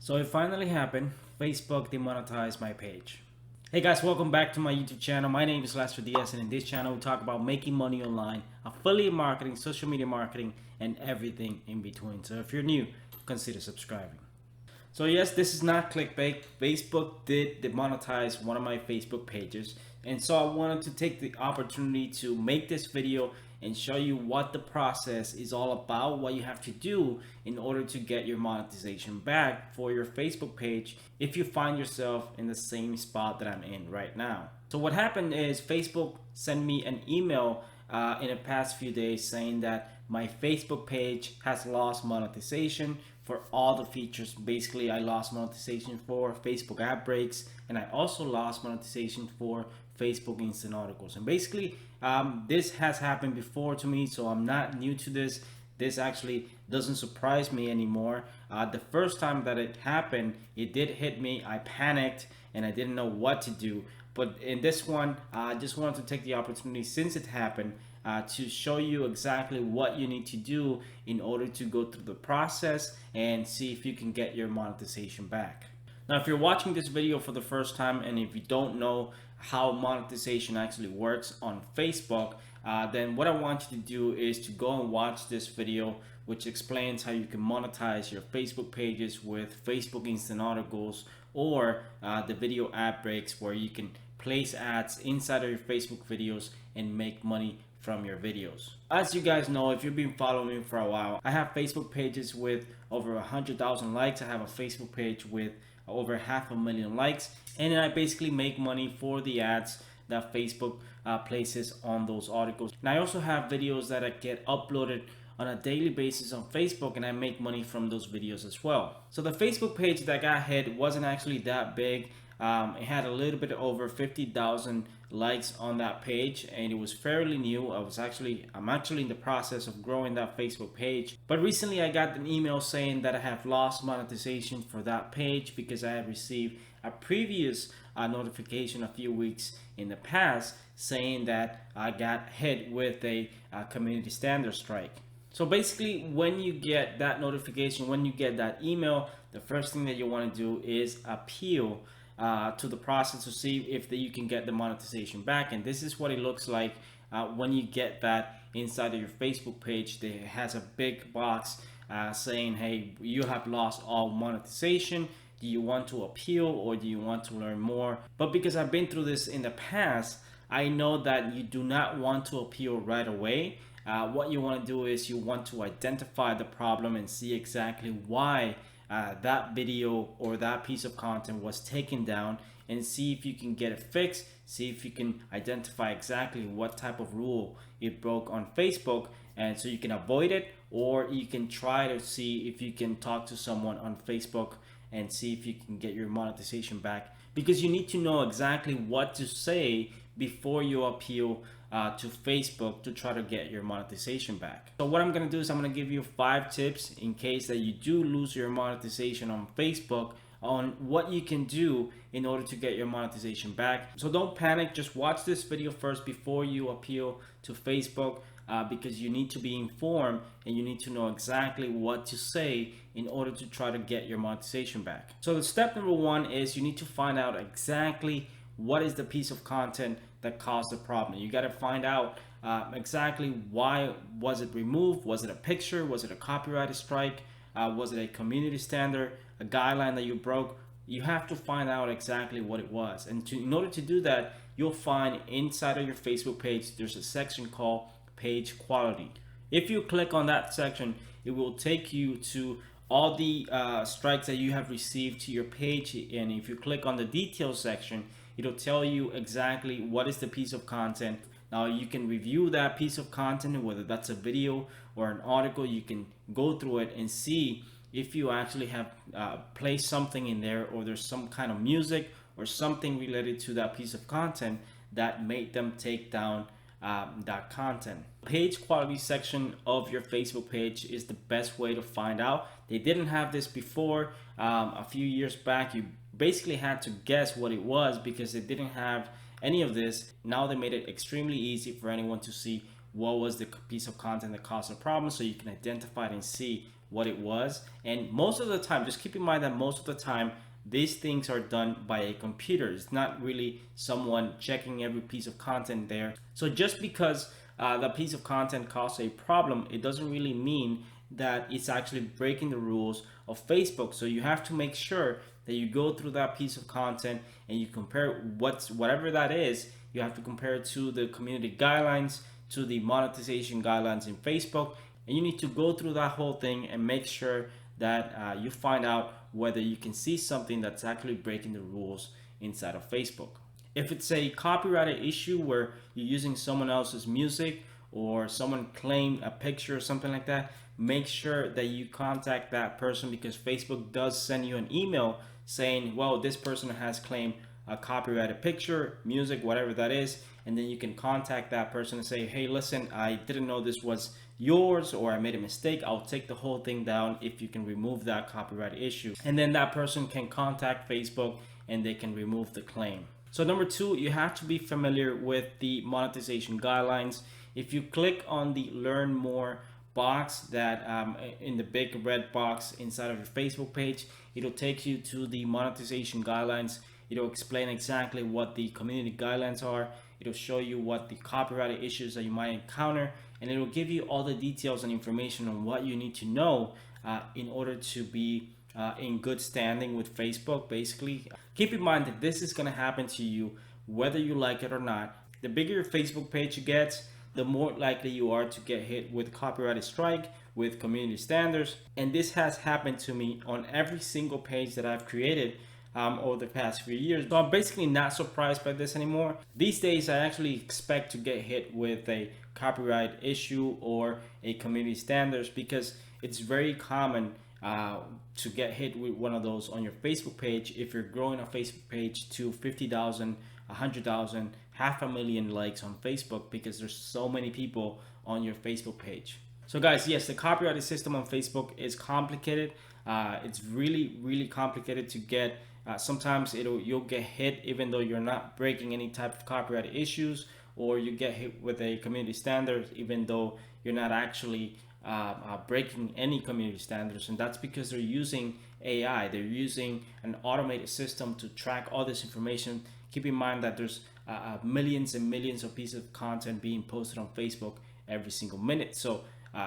So it finally happened. Facebook demonetized my page. Hey guys, welcome back to my YouTube channel. My name is Lester Diaz, and in this channel we talk about making money online, affiliate marketing, social media marketing, and everything in between. So if you're new, consider subscribing. So yes, this is not clickbait. Facebook did demonetize one of my Facebook pages, and so I wanted to take the opportunity to make this video and show you what the process is all about, what you have to do in order to get your monetization back for your Facebook page if you find yourself in the same spot that I'm in right now. So what happened is Facebook sent me an email in the past few days saying that my Facebook page has lost monetization for all the features. Basically, I lost monetization for Facebook ad breaks, and I also lost monetization for Facebook instant articles. And basically, this has happened before to me, so I'm not new to this. This actually doesn't surprise me anymore. The first time that it happened, it did hit me. I panicked and I didn't know what to do. But in this one, I just wanted to take the opportunity since it happened to show you exactly what you need to do in order to go through the process and see if you can get your monetization back. Now, if you're watching this video for the first time and if you don't know how monetization actually works on Facebook, then what I want you to do is to go and watch this video, which explains how you can monetize your Facebook pages with Facebook instant articles or the video ad breaks, where you can place ads inside of your Facebook videos and make money from your videos. As you guys know, if you've been following me for a while, I have Facebook pages with over 100,000 likes. I have a Facebook page with over 500,000 likes, and I basically make money for the ads that Facebook places on those articles. And I also have videos that I get uploaded on a daily basis on Facebook, and I make money from those videos as well. So the Facebook page that got hit wasn't actually that big. It had a little bit over 50,000 likes on that page, and it was fairly new. I'm actually in the process of growing that Facebook page. But recently I got an email saying that I have lost monetization for that page because I had received a previous notification a few weeks in the past saying that I got hit with a community standard strike. So basically, when you get that notification, when you get that email, the first thing that you want to do is appeal to the process to see if you can get the monetization back. And this is what it looks like when you get that inside of your Facebook page. It has a big box saying, hey, you have lost all monetization. Do you want to appeal or do you want to learn more? But because I've been through this in the past, I know that you do not want to appeal right away. What you want to do is you want to identify the problem and see exactly why that video or that piece of content was taken down, and see if you can get it fixed, see if you can identify exactly what type of rule it broke on Facebook, and so you can avoid it, or you can try to see if you can talk to someone on Facebook and see if you can get your monetization back, because you need to know exactly what to say before you appeal to Facebook to try to get your monetization back. So what I'm gonna do is I'm gonna give you 5 tips in case that you do lose your monetization on Facebook, on what you can do in order to get your monetization back. So don't panic, just watch this video first before you appeal to Facebook, because you need to be informed and you need to know exactly what to say in order to try to get your monetization back. So the step number 1 is you need to find out exactly what is the piece of content that caused the problem. You got to find out exactly why was it removed. Was it a picture? Was it a copyright strike? Was it a community standard, a guideline that you broke? You have to find out exactly what it was. And in order to do that, you'll find inside of your Facebook page, there's a section called page quality. If you click on that section, it will take you to all the strikes that you have received to your page. And if you click on the details section, it'll tell you exactly what is the piece of content. Now you can review that piece of content, whether that's a video or an article. You can go through it and see if you actually have placed something in there, or there's some kind of music or something related to that piece of content that made them take down that content. Page quality section of your Facebook page is the best way to find out. They didn't have this before. A few years back, you basically had to guess what it was because they didn't have any of this. Now they made it extremely easy for anyone to see what was the piece of content that caused the problem, so you can identify it and see what it was. And most of the time, just keep in mind that most of the time these things are done by a computer. It's not really someone checking every piece of content there. So just because the piece of content causes a problem, it doesn't really mean that it's actually breaking the rules of Facebook. So you have to make sure that you go through that piece of content and you compare whatever that is. You have to compare it to the community guidelines, to the monetization guidelines in Facebook, and you need to go through that whole thing and make sure that you find out whether you can see something that's actually breaking the rules inside of Facebook. If it's a copyrighted issue where you're using someone else's music or someone claimed a picture or something like that, make sure that you contact that person, because Facebook does send you an email saying, well, this person has claimed a copyrighted picture, music, whatever that is, and then you can contact that person and say, hey, listen, I didn't know this was yours, or I made a mistake. I'll take the whole thing down if you can remove that copyright issue. And then that person can contact Facebook and they can remove the claim. So number two, you have to be familiar with the monetization guidelines. If you click on the learn more box that in the big red box inside of your Facebook page, it'll take you to the monetization guidelines. It'll explain exactly what the community guidelines are. It'll show you what the copyright issues that you might encounter, and it'll give you all the details and information on what you need to know in order to be in good standing with Facebook. Basically, keep in mind that this is going to happen to you whether you like it or not. The bigger your Facebook page gets, the more likely you are to get hit with copyright strike, with community standards. And this has happened to me on every single page that I've created over the past few years. So I'm basically not surprised by this anymore. These days, I actually expect to get hit with a copyright issue or a community standards, because it's very common to get hit with one of those on your Facebook page if you're growing a Facebook page to 50,000, 100,000, 500,000 likes on Facebook, because there's so many people on your Facebook page. So guys, yes, the copyright system on Facebook is complicated. It's really complicated to get. Sometimes you'll get hit even though you're not breaking any type of copyright issues, or you get hit with a community standard even though you're not actually breaking any community standards. And that's because they're using AI. They're using an automated system to track all this information. Keep in mind that there's millions and millions of pieces of content being posted on Facebook every single minute. So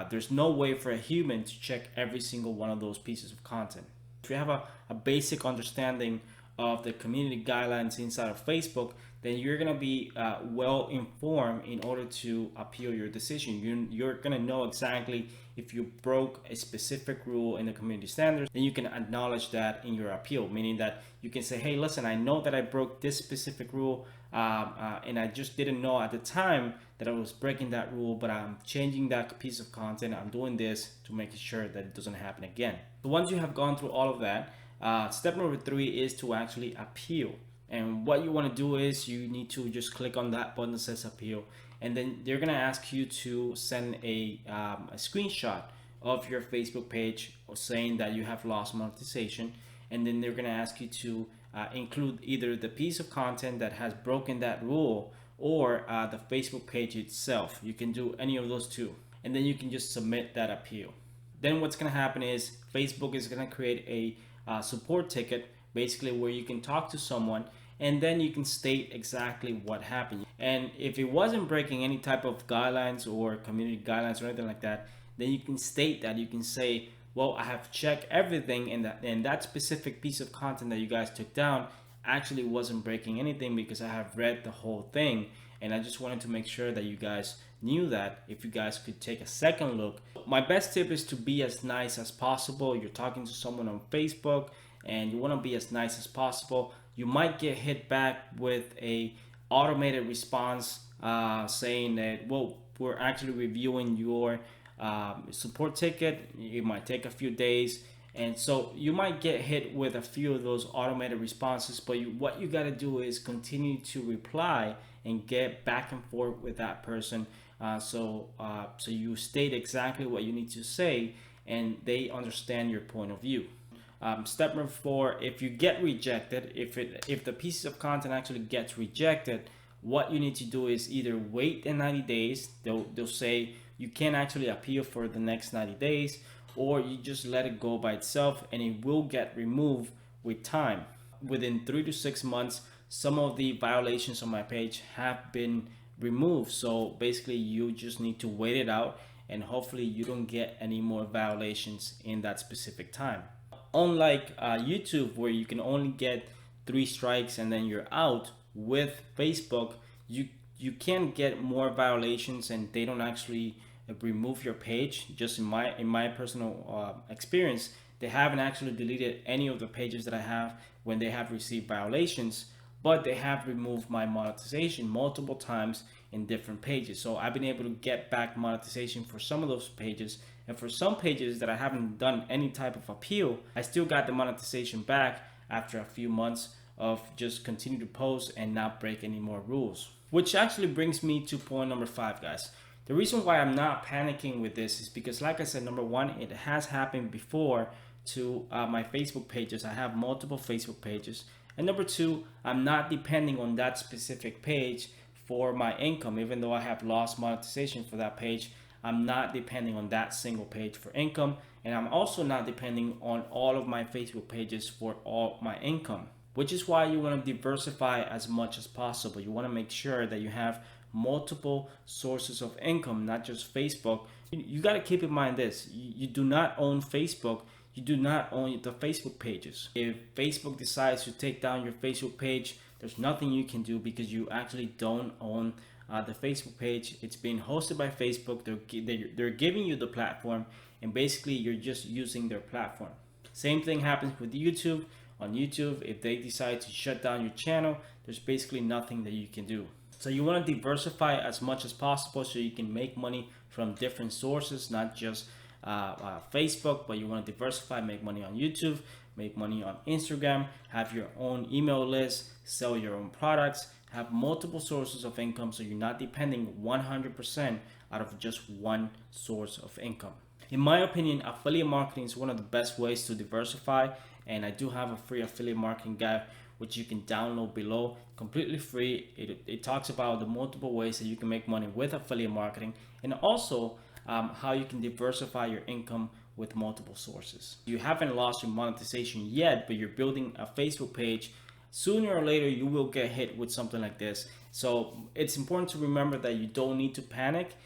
there's no way for a human to check every single one of those pieces of content. If you have a basic understanding of the community guidelines inside of Facebook, then you're going to be well informed in order to appeal your decision. You're going to know exactly if you broke a specific rule in the community standards, then you can acknowledge that in your appeal, meaning that you can say, hey, listen, I know that I broke this specific rule and I just didn't know at the time that I was breaking that rule, but I'm changing that piece of content. I'm doing this to make sure that it doesn't happen again. So once you have gone through all of that, step number 3 is to actually appeal. And what you want to do is you need to just click on that button that says appeal, and then they're going to ask you to send a screenshot of your Facebook page saying that you have lost monetization. And then they're going to ask you to include either the piece of content that has broken that rule or the Facebook page itself. You can do any of those two, and then you can just submit that appeal. Then what's going to happen is Facebook is going to create a support ticket, basically where you can talk to someone, and then you can state exactly what happened. And if it wasn't breaking any type of guidelines or community guidelines or anything like that, then you can state that. You can say, well, I have checked everything, and that specific piece of content that you guys took down actually wasn't breaking anything, because I have read the whole thing, and I just wanted to make sure that you guys knew that. If you guys could take a second look. My best tip is to be as nice as possible. You're talking to someone on Facebook and you want to be as nice as possible. You might get hit back with a automated response saying that, well, we're actually reviewing your support ticket. It might take a few days, and so you might get hit with a few of those automated responses. But what you got to do is continue to reply and get back and forth with that person, so you state exactly what you need to say and they understand your point of view. Step number 4, if you get rejected, if the piece of content actually gets rejected, what you need to do is either wait the 90 days. They'll say you can actually appeal for the next 90 days, or you just let it go by itself and it will get removed with time. Within 3 to 6 months, some of the violations on my page have been removed. So basically you just need to wait it out and hopefully you don't get any more violations in that specific time. Unlike YouTube, where you can only get 3 strikes and then you're out, with Facebook you can get more violations and they don't actually remove your page. Just in my personal experience, they haven't actually deleted any of the pages that I have when they have received violations, but they have removed my monetization multiple times in different pages. So I've been able to get back monetization for some of those pages, and for some pages that I haven't done any type of appeal, I still got the monetization back after a few months of just continue to post and not break any more rules. Which actually brings me to point number 5, guys. The reason why I'm not panicking with this is because, like I said, number 1, it has happened before to my Facebook pages. I have multiple Facebook pages. And number 2, I'm not depending on that specific page for my income. Even though I have lost monetization for that page, I'm not depending on that single page for income. And I'm also not depending on all of my Facebook pages for all my income. Which is why you want to diversify as much as possible. You want to make sure that you have multiple sources of income, not just Facebook. You got to keep in mind this: you do not own Facebook. You do not own the Facebook pages. If Facebook decides to take down your Facebook page, there's nothing you can do because you actually don't own the Facebook page. It's being hosted by Facebook. They're giving you the platform, and basically you're just using their platform. Same thing happens with YouTube. On YouTube, if they decide to shut down your channel, there's basically nothing that you can do. So you want to diversify as much as possible so you can make money from different sources, not just Facebook, but you want to diversify, make money on YouTube, make money on Instagram, have your own email list, sell your own products, have multiple sources of income so you're not depending 100% out of just one source of income. In my opinion, affiliate marketing is one of the best ways to diversify, and I do have a free affiliate marketing guide which you can download below, completely free. It talks about the multiple ways that you can make money with affiliate marketing, and also how you can diversify your income with multiple sources. You haven't lost your monetization yet, but you're building a Facebook page. Sooner or later you will get hit with something like this. So it's important to remember that you don't need to panic.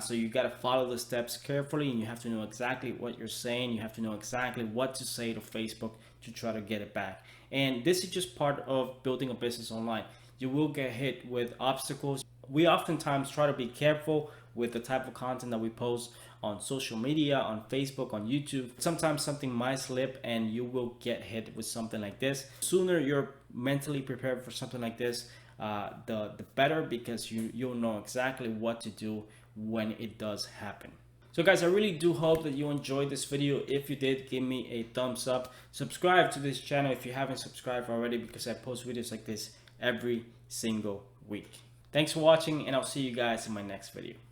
So you got to follow the steps carefully, and you have to know exactly what you're saying. You have to know exactly what to say to Facebook to try to get it back. And this is just part of building a business online. You will get hit with obstacles. We oftentimes try to be careful with the type of content that we post on social media, on Facebook, on YouTube. Sometimes something might slip and you will get hit with something like this. The sooner you're mentally prepared for something like this, the better, because you'll know exactly what to do when it does happen. So guys, I really do hope that you enjoyed this video. If you did, give me a thumbs up. Subscribe to this channel if you haven't subscribed already, because I post videos like this every single week. Thanks for watching, and I'll see you guys in my next video.